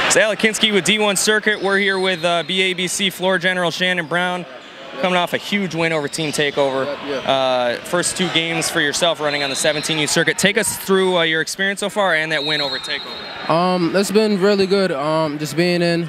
It's Alekinski with D1 Circuit. We're here with BABC floor general Shandon Brown, coming off a huge win over Team Takeover. First two games for yourself running on the 17U circuit. Take us through your experience so far and that win over Takeover. It's been really good. Just being in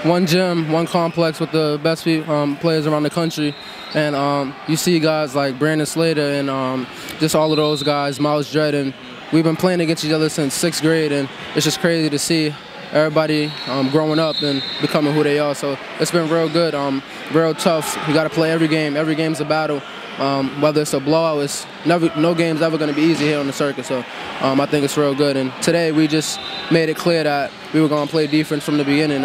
one gym, one complex with the best players around the country. And you see guys like Brandon Slater and just all of those guys, Miles Dredd, and we've been playing against each other since 6th grade, and it's just crazy to see everybody growing up and becoming who they are. So it's been real good, real tough. You got to play every game. Every game's a battle. Whether it's a blowout, no game's ever going to be easy here on the circuit. So I think it's real good. And today we just made it clear that we were going to play defense from the beginning.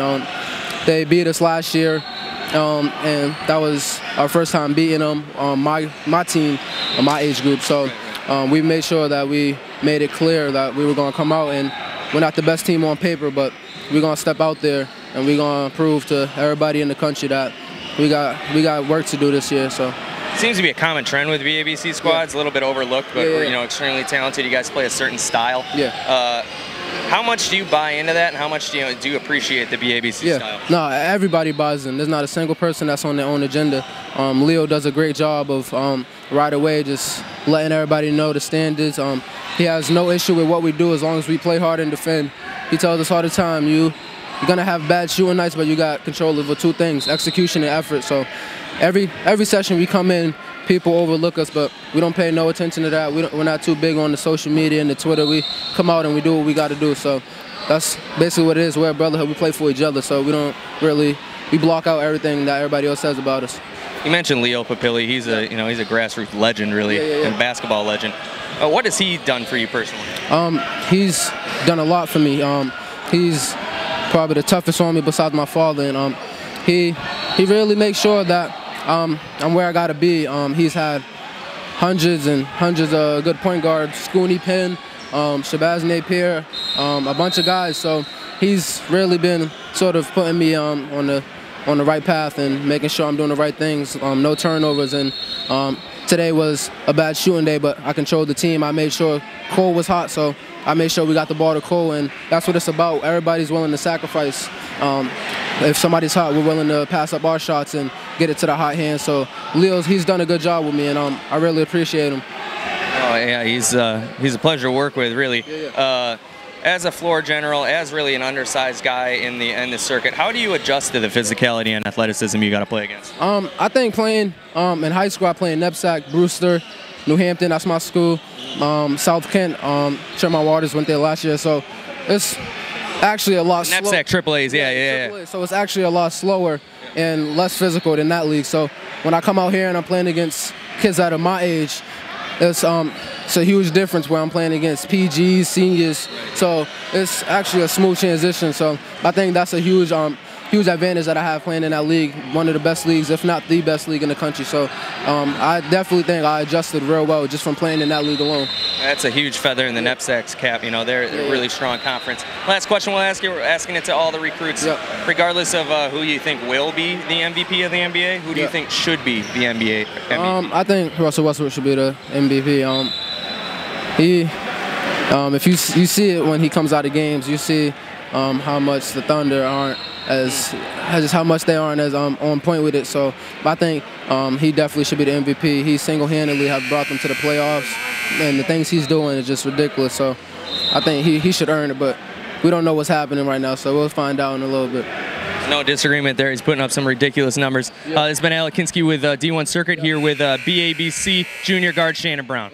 They beat us last year, and that was our first time beating them on my team, on my age group. So we made sure that we made it clear that we were going to come out, and we're not the best team on paper, but we're going to step out there and we're going to prove to everybody in the country that we got work to do this year. So seems to be a common trend with BABC squads, a little bit overlooked, but you know, extremely talented. You guys play a certain style. How much do you buy into that, and how much do you appreciate the BABC style? No, everybody buys in. There's not a single person that's on their own agenda. Leo does a great job of right away just letting everybody know the standards. He has no issue with what we do as long as we play hard and defend. He tells us all the time, you're going to have bad shooting nights, but you got control over two things, execution and effort. So every session we come in, people overlook us, but we don't pay no attention to that. We're not too big on the social media and the Twitter. We come out and we do what we got to do. So that's basically what it is. We're a brotherhood. We play for each other. So we block out everything that everybody else says about us. You mentioned Leo Papilli. He's a grassroots legend, really, and basketball legend. What has he done for you personally? He's done a lot for me. He's probably the toughest on me besides my father, and he really makes sure that I'm where I gotta be. He's had hundreds and hundreds of good point guards, Scooney Penn, Shabazz Napier, a bunch of guys. So he's really been sort of putting me on the right path and making sure I'm doing the right things. No turnovers, and today was a bad shooting day, but I controlled the team. I made sure Cole was hot, so I made sure we got the ball to Cole, and that's what it's about. Everybody's willing to sacrifice. If somebody's hot, we're willing to pass up our shots and get it to the hot hand. So he's done a good job with me, and I really appreciate him. Oh yeah, he's a pleasure to work with, really. As a floor general, as really an undersized guy in the circuit, how do you adjust to the physicality and athleticism you got to play against? I think playing in high school, I played in Nepsac, Brewster, New Hampton. That's my school. South Kent, Sherman Waters went there last year, so it's actually a lot slower. Nepsac Triple A's, yeah. So it's actually a lot slower and less physical than that league. So when I come out here and I'm playing against kids that are my age, it's a huge difference where I'm playing against PGs, seniors. So it's actually a smooth transition. So I think that's a huge advantage that I have playing in that league, one of the best leagues, if not the best league in the country. So I definitely think I adjusted real well just from playing in that league alone. That's a huge feather in the Nepsac's cap. You know, they're a really strong conference. Last question we'll ask you, we're asking it to all the recruits. Regardless of who you think will be the MVP of the NBA, who do you think should be the NBA MVP? I think Russell Westbrook should be the MVP. If you see it when he comes out of games, you see how much the Thunder aren't how much they aren't as on point with it. So I think he definitely should be the MVP. He single-handedly have brought them to the playoffs, and the things he's doing is just ridiculous. So I think he should earn it, but we don't know what's happening right now, so we'll find out in a little bit. No disagreement there. He's putting up some ridiculous numbers. It's been Alekinski with D1 Circuit here with BABC junior guard Shandon Brown.